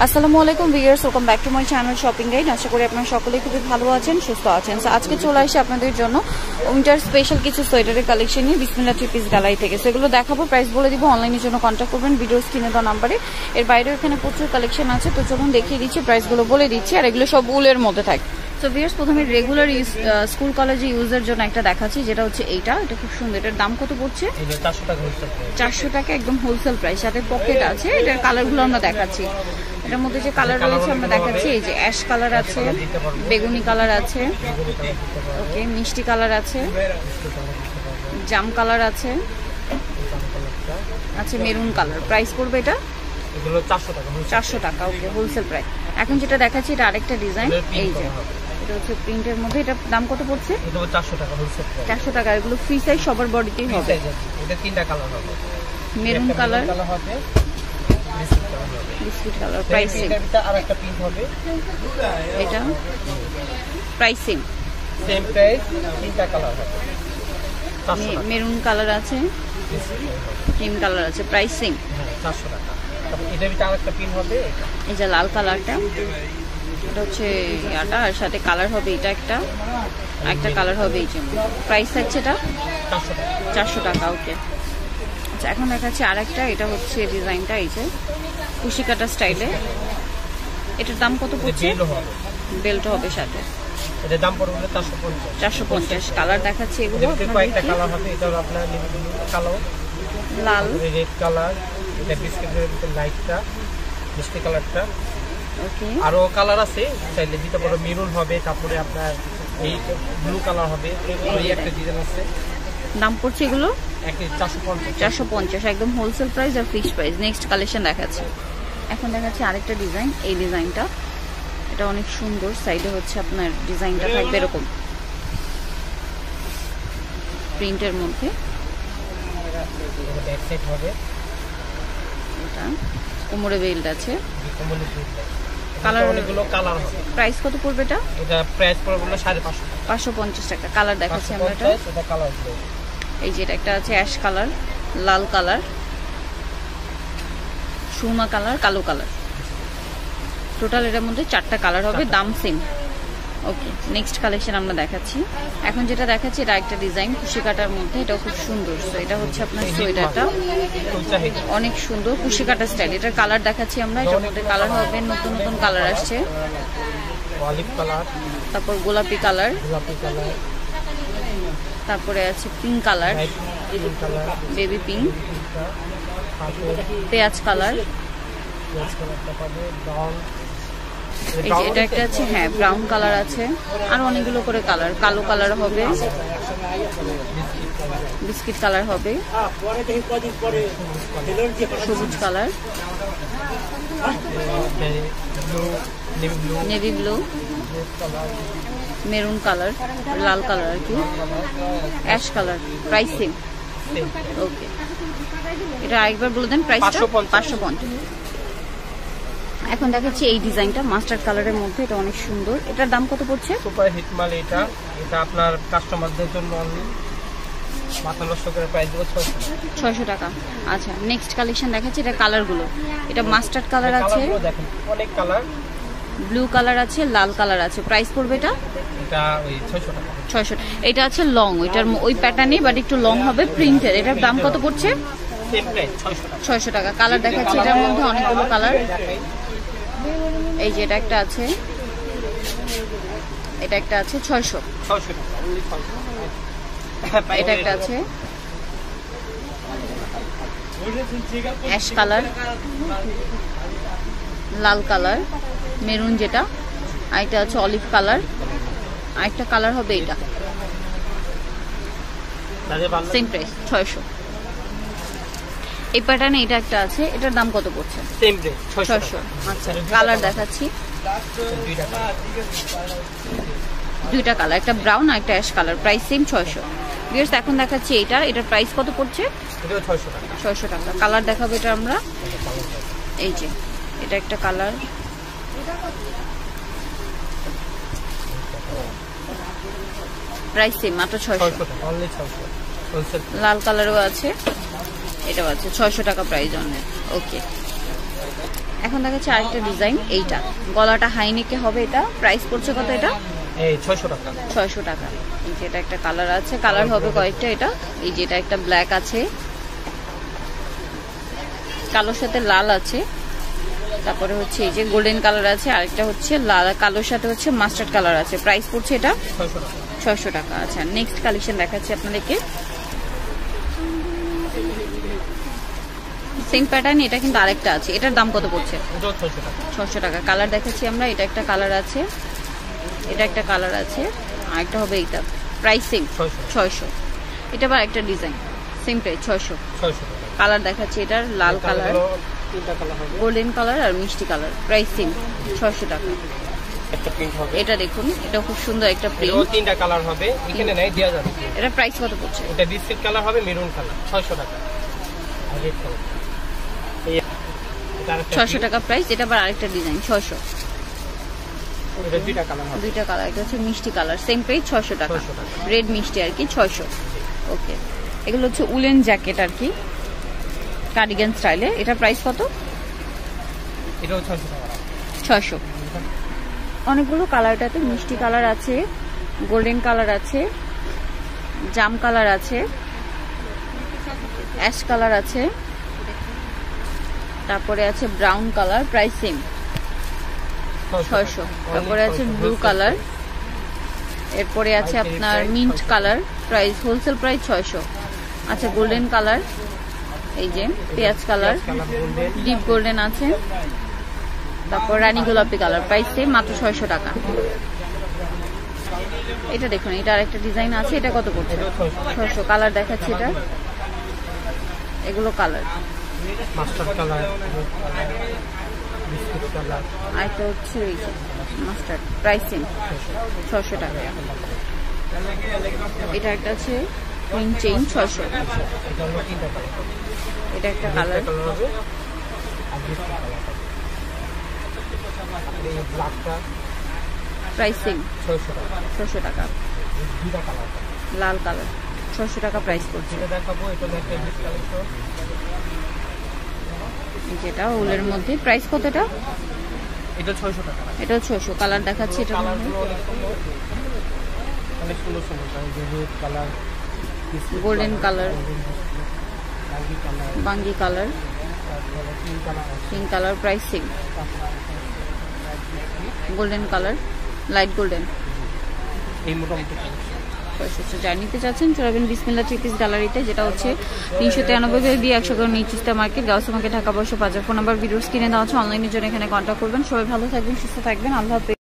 আসসালামু আলাইকুম viewers, welcome back to my channel shopping guide. আশা করি আপনারা সকলেই খুবই ভালো আছেন, সুস্থ আছেন। সো আজকে চলে আসি আপনাদের জন্য উইন্টার স্পেশাল কিছু সোয়েটারের কালেকশন নিয়ে বিসমিল্লাহ থ্রি পিস গ্যালারি থেকে। সেগুলো দেখাবো, প্রাইস বলে দিব, অনলাইনের জন্য কন্ট্যাক্ট করবেন ভিডিও স্ক্রিনে দেওয়া নাম্বারে। এর বাইরেও এখানে প্রচুর কালেকশন আছে, তো চলুন দেখিয়ে দিচ্ছি, প্রাইসগুলো বলে দিচ্ছি। আর এগুলো সব উলের মধ্যে থাকে। তো ভিউয়ার্স, প্রথমে রেগুলার স্কুল কলেজে ইউজের জন্য একটা দেখাচ্ছি, যেটা হচ্ছে এটা খুব সুন্দর। এটার দাম কত পড়ছে? 400 টাকা, একদম হোলসেল প্রাইস। সাথে পকেট আছে। এটার কালারগুলো আমরা দেখাচ্ছি। এটার মধ্যে যে কালার রয়েছে আমরা দেখাচ্ছি, এই যে অ্যাশ কালার আছে, বেগুনি কালার আছে, ওকে, মিষ্টি কালার আছে, জাম কালার আছে, আচ্ছা মেরুন কালার। প্রাইস পড়বে এটা 400 টাকা, ওকে, হোলসেল প্রাইস। এখন যেটা দেখাচ্ছি এটা আরেকটা ডিজাইন, এই যে এটা হচ্ছে প্রিন্টের মধ্যে। এটার দাম কত পড়ছে? 400 টাকা। এগুলো ফ্রি সাইজ, সবার বডিতেই হবে। এটা তিনটা কালার হবে, মেরুন কালার, হবে বিস্কুট কালার। প্রাইসিং আরেকটা প্রিন্ট হবে, এটা প্রাইসিং সেম প্রাইস, তিনটা কালার হবে। মেরুন কালার আছে, ক্রিম কালার আছে। প্রাইসিং 400 টাকা। এটার ভিতরে আরেকটা প্রিন্ট হবে, এই যে লাল কালারটা, এটা হচ্ছে এটা, আর সাথে কালার হবে এটা একটা কালার হবে এই জন্য। প্রাইস থাকছে এটা 400 টাকা, ওকে। আচ্ছা, এখন দেখাচ্ছি আরেকটা, এটা হচ্ছে ডিজাইনটা এই যে কুশি কাটা স্টাইলে। এটার দাম কত পড়ছে? বেল্ট হবে সাথে। এটার দাম পড়বে 450। কালার দেখাচ্ছি এগুলো, কয়েকটা কালার হবে। এটা হলো আপনার কালো, লাল, রেড কালার, এটা বিস্কিটের ভিতরে লাইটটা, মিষ্টি কালারটা, ওকে। আরো কালার আছে, চাইলে দিতে পারো। মেরুন হবে, তারপরে আপনার এই ব্লু কালার হবে, এই একটা ডিজাইন আছে। দাম পড়ছে এগুলো 450, একদম হোলসেল প্রাইস আর ফিক্সড প্রাইস। নেক্সট কালেকশন দেখাচ্ছি। এখন দেখাচ্ছি আরেকটা ডিজাইন, এই ডিজাইনটা, এটা অনেক সুন্দর। সাইডে হচ্ছে আপনার ডিজাইনটা থাকবে এরকম প্রিন্টের মধ্যে, ব্যাক সাইড হবে, এটা কোমরে বেল্ট আছে, কালার অনেকগুলো কালার হবে। প্রাইস কত পড়বে এটা? এটা প্রাইস পড়বে 550, 550 টাকা। কালার দেখাচ্ছি আমরা, এটা কালার, এই যে এটা একটা আছে অ্যাশ কালার, লাল কালার, সুরমা কালার, কালো কালার। টোটাল এটার মধ্যে 4টা কালার হবে, দাম সেম, ওকে। নেক্সট কালেকশন আমরা দেখাচ্ছি। এখন যেটা দেখাচ্ছি এটা একটা ডিজাইন কুশি কাটার মধ্যে, এটাও খুব সুন্দর। তো এটা হচ্ছে আপনার সোয়েটারটা অনেক সুন্দর, কুশি কাটা স্টাইল। এটার কালার দেখাচ্ছি আমরা, এটার মধ্যে কালার হবে, নতুন নতুন কালার আসছে। অলিভ কালার, তারপর গোলাপি কালার, তারপরে আছে পিঙ্ক কালার, বেবি পিঙ্ক, পেঁয়াজ কালার, এই যে এটা একটা আছে, হ্যাঁ ব্রাউন কালার আছে, আর অনেকগুলো করে কালার। কালো কালার হবে, বিস্কিট কালার হবে, সবুজ colour, navy blue, maroon colour, লাল কালার আর কি, ash colour. Price same, okay. এটা আরেকবার বলে দেন প্রাইসটা। 550। এখন দেখাচ্ছি এই ডিজাইনটা মাস্টার্ড কালারের মধ্যে, এটা অনেক সুন্দর। এটার দাম কত পড়ছে? সুপার হিট মাল এটা। এটা আপনার কাস্টমারদের জন্য অনলি মাথা নষ্ট করে প্রাইস দেবো 600 টাকা। আচ্ছা, নেক্সট কালেকশন দেখাচ্ছি। এটা কালারগুলো, এটা মাস্টার্ড কালার আছে, দেখেন অনেক কালার, ব্লু কালার আছে, লাল কালার আছে। প্রাইস পড়বে এটা ওই 600 টাকা। 600। এটা আছে লং, এটার ওই প্যাটার্নে বাট একটু লং হবে, প্রিন্টের। এটার দাম কত পড়ছে? সেম প্রাইস 600 টাকা। কালার দেখাচ্ছি, এটার মধ্যে অনেকগুলো কালার। এই যে এটা একটা আছে, এটা একটা আছে 600 টাকা। এটা একটা আছে অ্যাশ কালার, লাল কালার, মেরুন যেটা, আর এটা আছে অলিভ কালার, আর একটা কালার হবে এটা। Same price 600। এই প্যাটার্নে এটা একটা আছে, এটার দাম কত পড়ছে? Same price 600। আচ্ছা, কালার দেখাচ্ছি, দুইটা কালার, একটা ব্রাউন আর একটা ash colour. Price same 600। Viewers, এখন দেখাচ্ছি এটার প্রাইস কত পড়ছে? 600 টাকা। কালার দেখাবো এটা আমরা, এই যে এটা একটা কালার, প্রাইস সেম, মাত্র 600 টাকা। লাল কালারও আছে, এটাও আছে 600 টাকা প্রাইস অনলি, ওকে। এখন দেখাচ্ছে আরেকটা ডিজাইন, এইটা গলাটা হাইনেকে হবে, এটা প্রাইস পড়ছে কত? এটা এই 600 টাকা। 600 টাকা। এই যে এটা একটা কালার আছে, কালার হবে কয়েকটা। এটা এই যে এটা একটা ব্ল্যাক আছে, কালোর সাথে লাল আছে, তারপরে হচ্ছে এই যে গোল্ডেন কালার আছে, আরেকটা হচ্ছে লাল কালোর সাথে হচ্ছে মাস্টার্ড কালার আছে। প্রাইস পড়ছে এটা 600 টাকা। আচ্ছা নেক্সট কালেকশন দেখাচ্ছি আপনাদেরকে, সেম প্যাটার্ন, এটা কিন্তু আরেকটা আছে। এটার দাম কত পড়ছে? 600 টাকা। কালার দেখাচ্ছি আমরা, এটা একটা কালার আছে, এটা একটা কালার আছে, আরেকটা হবে এইটা। Price same 600। এটা আবার একটা ডিজাইন, সেম প্রাইস 600 টাকা। কালার দেখাচ্ছি, এটার লাল কালার, গোল্ডেন কালার আর মিষ্টি কালার। প্রাইস সেম 600 টাকা। একটা প্রিন্ট হবে, এটা দেখুন, এটা খুব সুন্দর একটা প্রিন্ট। এর তিনটা কালার হবে, এখানে নাই দেয়া যাবে। এটা প্রাইস কত পড়ছে? এটা বিস্কিট কালার হবে, মেরুন কালার, 600 টাকা। আর রেড কালার 600 টাকা প্রাইস। এটা আবার আরেকটা ডিজাইন 600। এটা দুইটা কালার হবে, দুইটা কালার। এটা হচ্ছে মিষ্টি কালার, সেম প্রাইস 600 টাকা। রেড মিষ্টি আর কি 600। ওকে, এগুলো হচ্ছে উলেন জ্যাকেট আর কি, কার্ডিগান স্টাইলে। এটা প্রাইস কত? এটাও 600 টাকা। 600। অনেকগুলো কালারটাতে মিষ্টি কালার আছে, গোল্ডেন কালার আছে, জাম কালার আছে, অ্যাশ কালার আছে, তারপরে আছে ব্রাউন কালার। Price same 600। তারপরে আছে ব্লু কালার, এরপরে আছে আপনার mint colour, price wholesale price 600। আচ্ছা গোল্ডেন কালার, এই যে পেঁয়াজ কালার, ডিপ গোল্ডেন আছে, তারপর রানী গোলাপি কালার। প্রাইস সেম, মাত্র 600 টাকা। এটা দেখুন, এটা আরেকটা ডিজাইন আছে। এটা কত পড়ছে? 600। কালার দেখাচ্ছি এটা, এগুলো colour, mustard colour, biscuit colour, আর এটা হচ্ছে এই যে মাস্টার্ড। প্রাইস সেম 600 টাকা। এটা একটা আছে কুইন চেইন 600। এটা হলো তিনটা কালার, এটা একটা কালার হবে আর বিস্কিট কালার। এই ব্ল্যাকটা প্রাইস সেম 600 টাকা। 600 টাকা। দুইটা কালার, লাল কালার 600 টাকা প্রাইস পড়ছে। এটা দেখাবো, এটা একটা বিস্কিট কালেকশন, যেটা উলের মধ্যে। প্রাইস কত এটা? এটা 600 টাকা। এটাও 600। কালার দেখাচ্ছি, এটা কালারগুলো অনেক সুন্দর সুন্দর, রেড কালার, গোল্ডেন কালার, বাঙ্গি কালার, বাঙ্গি colour, pink colour. Price same. Golden colour, light golden. এই মোটামুটি যা নিতে চাচ্ছেন চলবেন বিসমিল্লাহ থ্রি পিস গ্যালারিতে, যেটা হচ্ছে 393 100 নিচুস্তা market, Gausia market, Dhaka 12 5। Phone number videos কিনে দেওয়া আছে, অনলাইনের জন্য এখানে কন্ট্যাক্ট করবেন। সবাই ভালো থাকবেন, সুস্থ থাকবেন, আল্লাহ হাফেজ।